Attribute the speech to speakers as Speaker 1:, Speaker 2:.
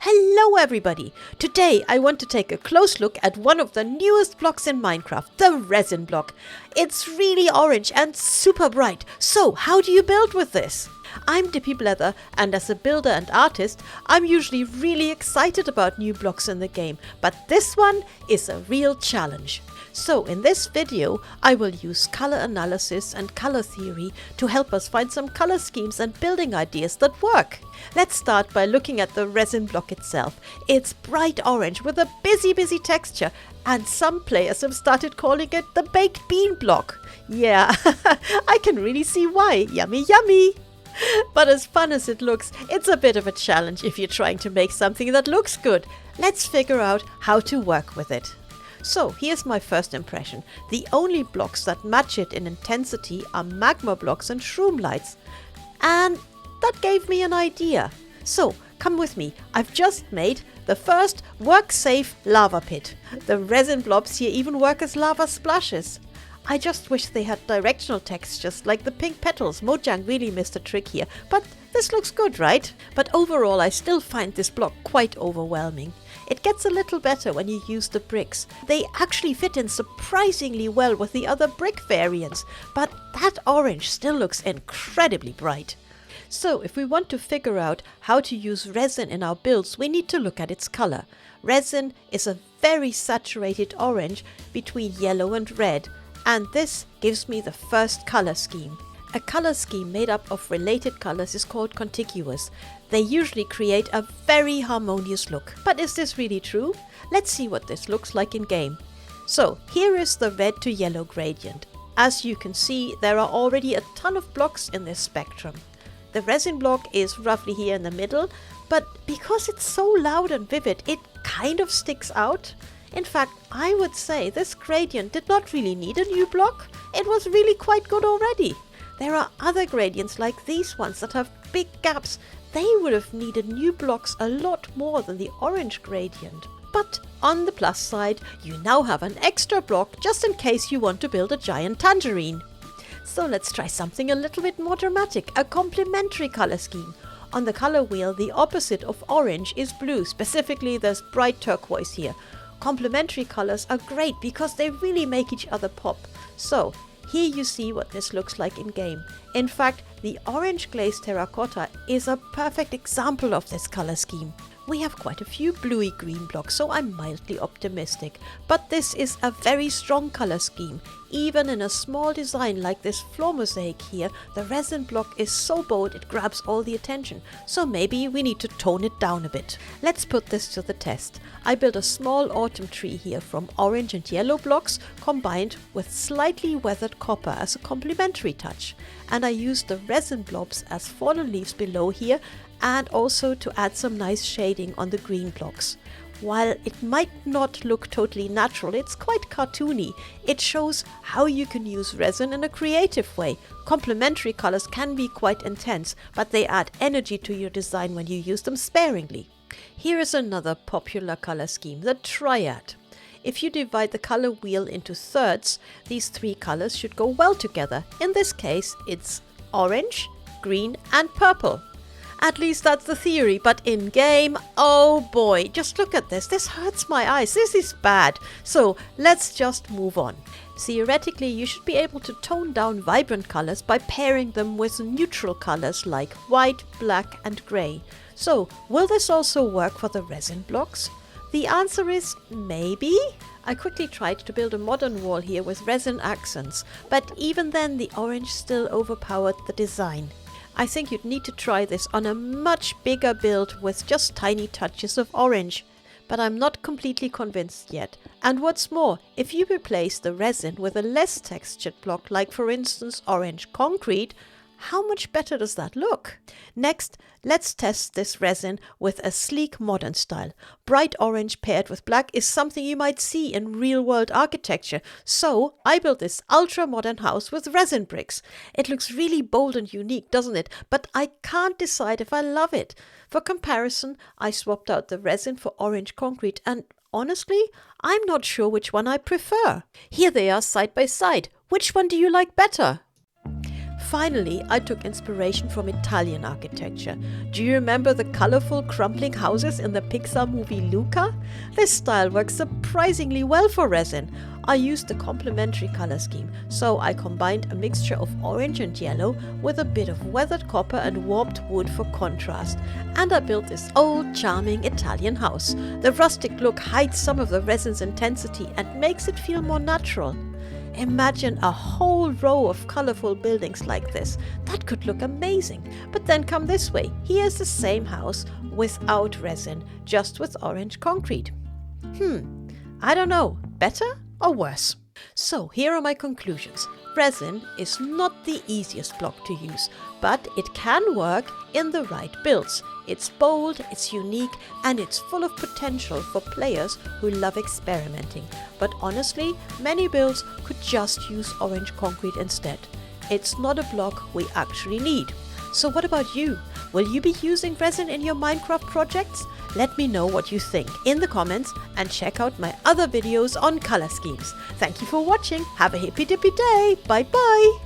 Speaker 1: Hello everybody! Today I want to take a close look at one of the newest blocks in Minecraft, the resin block. It's really orange and super bright, so how do you build with this? I'm Dippyblether, and as a builder and artist, I'm usually really excited about new blocks in the game, but this one is a real challenge. So in this video, I will use color analysis and color theory to help us find some color schemes and building ideas that work. Let's start by looking at the resin block itself. It's bright orange with a busy texture, and some players have started calling it the baked bean block. Yeah, I can really see why. Yummy, yummy! But as fun as it looks, it's a bit of a challenge if you're trying to make something that looks good. Let's figure out how to work with it. So here's my first impression. The only blocks that match it in intensity are magma blocks and shroom lights. And that gave me an idea. So come with me. I've just made the first work-safe lava pit. The resin blobs here even work as lava splashes. I just wish they had directional textures like the pink petals. Mojang really missed a trick here, but this looks good, right? But overall I still find this block quite overwhelming. It gets a little better when you use the bricks. They actually fit in surprisingly well with the other brick variants, but that orange still looks incredibly bright. So if we want to figure out how to use resin in our builds, we need to look at its color. Resin is a very saturated orange between yellow and red, and this gives me the first color scheme. A color scheme made up of related colors is called Contiguous. They usually create a very harmonious look. But is this really true? Let's see what this looks like in game. So here is the red to yellow gradient. As you can see, there are already a ton of blocks in this spectrum. The resin block is roughly here in the middle, but because it's so loud and vivid, it kind of sticks out. In fact, I would say this gradient did not really need a new block. It was really quite good already. There are other gradients like these ones that have big gaps. They would have needed new blocks a lot more than the orange gradient. But on the plus side, you now have an extra block just in case you want to build a giant tangerine. So let's try something a little bit more dramatic, a complementary color scheme. On the color wheel, the opposite of orange is blue. Specifically, there's bright turquoise here. Complementary colors are great because they really make each other pop. So here you see what this looks like in game. In fact, the orange glazed terracotta is a perfect example of this color scheme. We have quite a few bluey green blocks, so I'm mildly optimistic. But this is a very strong color scheme. Even in a small design like this floor mosaic here, the resin block is so bold it grabs all the attention. So maybe we need to tone it down a bit. Let's put this to the test. I built a small autumn tree here from orange and yellow blocks combined with slightly weathered copper as a complementary touch. And I used the resin blobs as fallen leaves below here, and also to add some nice shading on the green blocks. While it might not look totally natural, it's quite cartoony. It shows how you can use resin in a creative way. Complementary colors can be quite intense, but they add energy to your design when you use them sparingly. Here is another popular color scheme, the Triad. If you divide the color wheel into thirds, these three colors should go well together. In this case, it's orange, green and purple. At least that's the theory, but in game, oh boy, just look at this. This hurts my eyes. This is bad. So let's just move on. Theoretically, you should be able to tone down vibrant colors by pairing them with neutral colors like white, black and grey. So will this also work for the resin blocks? The answer is maybe. I quickly tried to build a modern wall here with resin accents, but even then the orange still overpowered the design. I think you'd need to try this on a much bigger build with just tiny touches of orange. But I'm not completely convinced yet. And what's more, if you replace the resin with a less textured block, like for instance orange concrete, how much better does that look? Next, let's test this resin with a sleek modern style. Bright orange paired with black is something you might see in real-world architecture. So I built this ultra-modern house with resin bricks. It looks really bold and unique, doesn't it? But I can't decide if I love it. For comparison, I swapped out the resin for orange concrete, and honestly, I'm not sure which one I prefer. Here they are side by side. Which one do you like better? Finally, I took inspiration from Italian architecture. Do you remember the colorful crumbling houses in the Pixar movie Luca? This style works surprisingly well for resin. I used the complementary color scheme, so I combined a mixture of orange and yellow with a bit of weathered copper and warped wood for contrast, and I built this old, charming Italian house. The rustic look hides some of the resin's intensity and makes it feel more natural. Imagine a whole row of colorful buildings like this. That could look amazing. But then come this way. Here's the same house without resin, just with orange concrete. I don't know, better or worse? So here are my conclusions. Resin is not the easiest block to use, but it can work in the right builds. It's bold, it's unique, and it's full of potential for players who love experimenting. But honestly, many builds could just use orange concrete instead. It's not a block we actually need. So what about you? Will you be using resin in your Minecraft projects? Let me know what you think in the comments and check out my other videos on color schemes. Thank you for watching. Have a hippy dippy day. Bye bye.